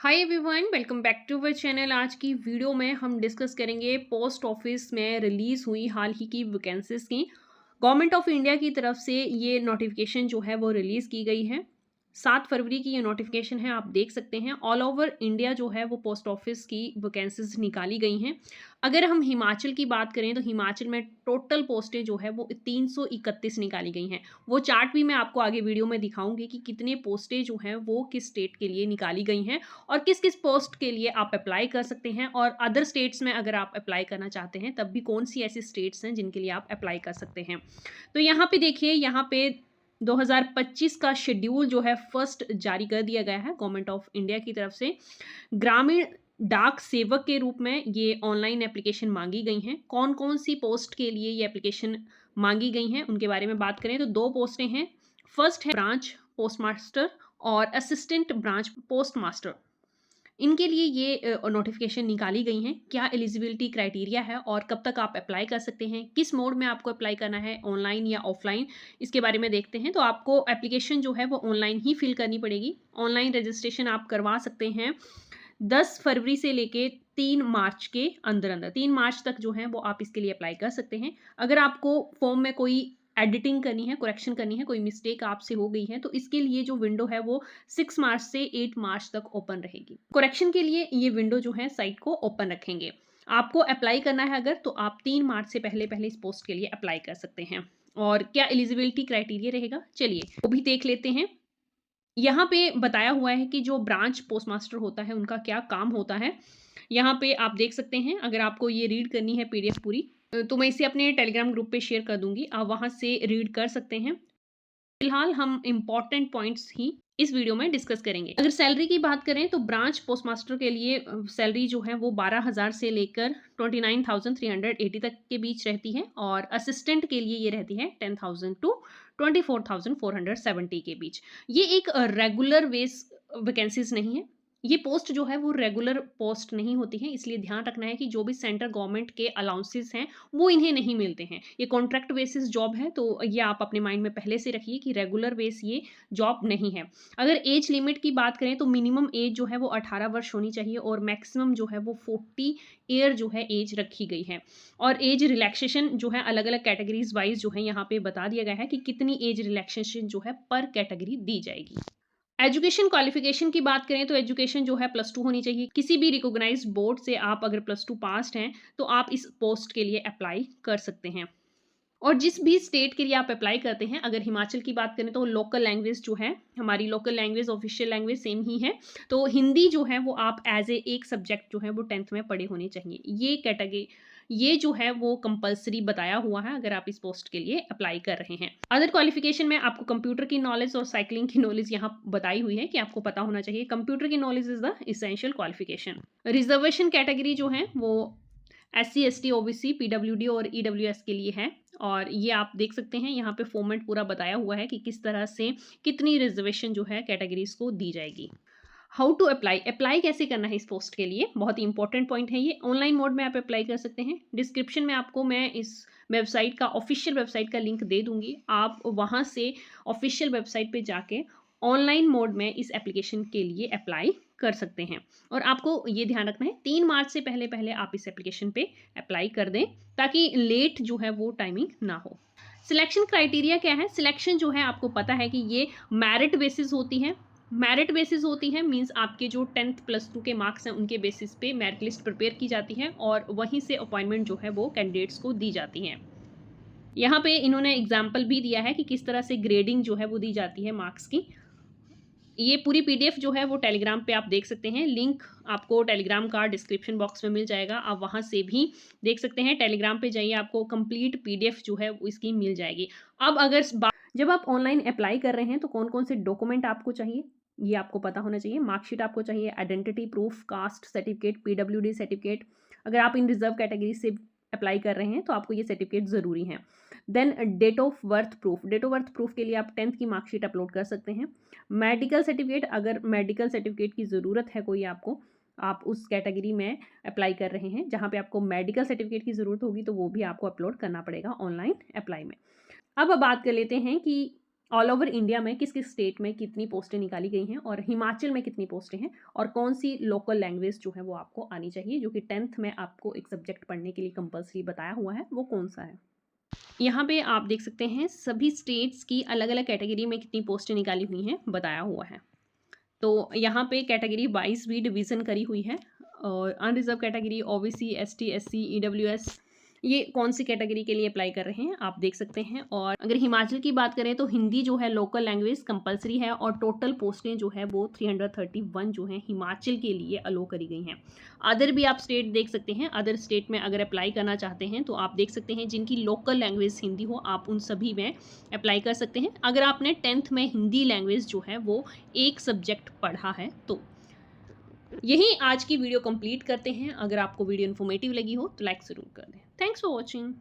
Hi everyone, welcome back to our channel. आज की video में हम डिस्कस करेंगे पोस्ट ऑफिस में रिलीज़ हुई हाल ही की वैकेंसीज की। गवर्नमेंट ऑफ इंडिया की तरफ से ये नोटिफिकेशन जो है वो रिलीज़ की गई है। 7 फरवरी की ये नोटिफिकेशन है, आप देख सकते हैं। ऑल ओवर इंडिया जो है वो पोस्ट ऑफिस की वैकेंसीज निकाली गई हैं। अगर हम हिमाचल की बात करें तो हिमाचल में टोटल पोस्टें जो है वो 331 निकाली गई हैं। वो चार्ट भी मैं आपको आगे वीडियो में दिखाऊंगी कि कितने पोस्टें जो हैं वो किस स्टेट के लिए निकाली गई हैं और किस किस पोस्ट के लिए आप अप्लाई कर सकते हैं, और अदर स्टेट्स में अगर आप अप्लाई करना चाहते हैं तब भी कौन सी ऐसी स्टेट्स हैं जिनके लिए आप अप्लाई कर सकते हैं। तो यहाँ पे देखिए, यहाँ पे 2025 का शेड्यूल जो है फर्स्ट जारी कर दिया गया है गवर्नमेंट ऑफ इंडिया की तरफ से। ग्रामीण डाक सेवक के रूप में ये ऑनलाइन एप्लीकेशन मांगी गई हैं। कौन कौन सी पोस्ट के लिए ये एप्लीकेशन मांगी गई हैं उनके बारे में बात करें तो दो पोस्टें हैं। फर्स्ट है ब्रांच पोस्ट मास्टर और असिस्टेंट ब्रांच पोस्ट मास्टर। इनके लिए ये नोटिफिकेशन निकाली गई हैं। क्या एलिजिबिलिटी क्राइटेरिया है और कब तक आप अप्लाई कर सकते हैं, किस मोड में आपको अप्लाई करना है, ऑनलाइन या ऑफलाइन, इसके बारे में देखते हैं। तो आपको एप्लीकेशन जो है वो ऑनलाइन ही फिल करनी पड़ेगी। ऑनलाइन रजिस्ट्रेशन आप करवा सकते हैं 10 फरवरी से लेके 3 मार्च के अंदर अंदर। 3 मार्च तक जो है वो आप इसके लिए अप्लाई कर सकते हैं। अगर आपको फॉर्म में कोई एडिटिंग करनी है, करेक्शन करनी है, कोई मिस्टेक आपसे हो गई है, तो इसके लिए जो विंडो है वो 6 मार्च से 8 मार्च तक ओपन रहेगी। करेक्शन के लिए ये विंडो जो है साइट को ओपन रखेंगे। आपको अप्लाई करना है अगर, तो आप 3 मार्च से पहले पहले इस पोस्ट के लिए अप्लाई कर सकते हैं। और क्या एलिजिबिलिटी क्राइटेरिया रहेगा, चलिए वो भी देख लेते हैं। यहाँ पे बताया हुआ है कि जो ब्रांच पोस्टमास्टर होता है उनका क्या काम होता है। यहाँ पे आप देख सकते हैं। अगर आपको ये रीड करनी है पीडीएफ पूरी, तो मैं इसे अपने टेलीग्राम ग्रुप पे शेयर कर दूंगी, आप वहाँ से रीड कर सकते हैं। फिलहाल हम इम्पॉर्टेंट पॉइंट्स ही इस वीडियो में डिस्कस करेंगे। अगर सैलरी की बात करें तो ब्रांच पोस्टमास्टर के लिए सैलरी जो है वो 12,000 से लेकर 29,380 तक के बीच रहती है, और असिस्टेंट के लिए ये रहती है 10,000 टू 24,470 के बीच। ये एक रेगुलर बेस वैकेंसीज नहीं है। ये पोस्ट जो है वो रेगुलर पोस्ट नहीं होती है, इसलिए ध्यान रखना है कि जो भी सेंट्रल गवर्नमेंट के अलाउंसेस हैं वो इन्हें नहीं मिलते हैं। ये कॉन्ट्रैक्ट बेसिस जॉब है, तो ये आप अपने माइंड में पहले से रखिए कि रेगुलर बेस ये जॉब नहीं है। अगर एज लिमिट की बात करें तो मिनिमम एज जो है वो 18 वर्ष होनी चाहिए, और मैक्सिमम जो है वो 40 ईयर जो है एज रखी गई है। और एज रिलैक्सेशन जो है अलग अलग कैटेगरीज वाइज जो है यहाँ पे बता दिया गया है कि कितनी एज रिलैक्सेशन जो है पर कैटेगरी दी जाएगी। एजुकेशन क्वालिफिकेशन की बात करें तो एजुकेशन जो है +2 होनी चाहिए। किसी भी रिकॉग्नाइज्ड बोर्ड से आप अगर +2 पास्ड हैं तो आप इस पोस्ट के लिए अप्लाई कर सकते हैं। और जिस भी स्टेट के लिए आप अप्लाई करते हैं, अगर हिमाचल की बात करें तो लोकल लैंग्वेज जो है, हमारी local language official language same ही है। तो हिंदी जो है वो आप एज ए एक सब्जेक्ट जो है वो 10th में पढ़े होने चाहिए। ये कैटेगरी, ये जो है वो कंपलसरी बताया हुआ है अगर आप इस पोस्ट के लिए अप्लाई कर रहे हैं। अदर क्वालिफिकेशन में आपको कंप्यूटर की नॉलेज और साइकिलिंग की नॉलेज यहाँ बताई हुई है कि आपको पता होना चाहिए। कंप्यूटर की knowledge is the essential qualification. Reservation category जो है वो SC ST OBC PWD और EWS के लिए है, और ये आप देख सकते हैं यहाँ पे फॉर्मेट पूरा बताया हुआ है कि किस तरह से कितनी रिजर्वेशन जो है कैटेगरीज को दी जाएगी। हाउ टू अप्लाई, अप्लाई कैसे करना है इस पोस्ट के लिए, बहुत ही इंपॉर्टेंट पॉइंट है ये। ऑनलाइन मोड में आप अप्लाई कर सकते हैं। डिस्क्रिप्शन में आपको मैं इस वेबसाइट का, ऑफिशियल वेबसाइट का लिंक दे दूंगी। आप वहाँ से ऑफिशियल वेबसाइट पे जाके ऑनलाइन मोड में इस एप्लीकेशन के लिए अप्लाई कर सकते हैं। और आपको ये ध्यान रखना है 3 मार्च से पहले पहले आप इस एप्लीकेशन पे अप्लाई कर दें, ताकि लेट जो है वो टाइमिंग ना हो। सिलेक्शन क्राइटेरिया क्या है? सिलेक्शन जो है आपको पता है कि ये मेरिट बेसिस होती है। मेरिट बेसिस होती है मींस आपके जो 10th +2 के मार्क्स हैं उनके बेसिस पे मेरिट लिस्ट प्रिपेयर की जाती है, और वहीं से अपॉइंटमेंट जो है वो कैंडिडेट्स को दी जाती है। यहाँ पे इन्होंने एग्जाम्पल भी दिया है कि किस तरह से ग्रेडिंग जो है वो दी जाती है मार्क्स की। ये पूरी पीडीएफ जो है वो टेलीग्राम पे आप देख सकते हैं। लिंक आपको टेलीग्राम का डिस्क्रिप्शन बॉक्स में मिल जाएगा, आप वहाँ से भी देख सकते हैं। टेलीग्राम पे जाइए, आपको कंप्लीट पीडीएफ जो है वो इसकी मिल जाएगी। अब अगर जब आप ऑनलाइन अप्लाई कर रहे हैं तो कौन कौन से डॉक्यूमेंट आपको चाहिए ये आपको पता होना चाहिए। मार्कशीट आपको चाहिए, identity proof, caste certificate, PWD certificate. अगर आप इन रिजर्व कैटेगरी से अप्लाई कर रहे हैं तो आपको ये सर्टिफिकेट ज़रूरी है। Then date of birth proof, date of birth proof के लिए आप 10th की मार्कशीट अपलोड कर सकते हैं। मेडिकल सर्टिफिकेट, अगर मेडिकल सर्टिफिकेट की ज़रूरत है कोई आपको, आप उस कैटेगरी में अप्लाई कर रहे हैं जहाँ पे आपको मेडिकल सर्टिफिकेट की ज़रूरत होगी, तो वो भी आपको अपलोड करना पड़ेगा ऑनलाइन अप्लाई में। अब बात कर लेते हैं कि ऑल ओवर इंडिया में किस किस स्टेट में कितनी पोस्टें निकाली गई हैं और हिमाचल में कितनी पोस्टें हैं और कौन सी लोकल लैंग्वेज जो है वो आपको आनी चाहिए, जो कि 10th में आपको एक सब्जेक्ट पढ़ने के लिए कंपलसरी बताया हुआ है, वो कौन सा है। यहाँ पे आप देख सकते हैं सभी स्टेट्स की अलग अलग कैटेगरी में कितनी पोस्टें निकाली हुई हैं बताया हुआ है। तो यहाँ पे कैटेगरी वाइज भी डिवीज़न करी हुई है और unreserve category, OBC, ST, SC, EWS, ये कौन सी कैटेगरी के लिए अप्लाई कर रहे हैं आप देख सकते हैं। और अगर हिमाचल की बात करें तो हिंदी जो है लोकल लैंग्वेज कंपलसरी है और टोटल पोस्टें जो है वो 331 जो हैं हिमाचल के लिए अलो करी गई हैं। अदर भी आप स्टेट देख सकते हैं, अदर स्टेट में अगर अप्लाई करना चाहते हैं तो आप देख सकते हैं जिनकी लोकल लैंग्वेज हिंदी हो आप उन सभी में अप्लाई कर सकते हैं। अगर आपने 10th में हिंदी लैंग्वेज जो है वो एक सब्जेक्ट पढ़ा है तो। यही आज की वीडियो कंप्लीट करते हैं। अगर आपको वीडियो इन्फॉर्मेटिव लगी हो तो लाइक ज़रूर कर दें। Thanks for watching.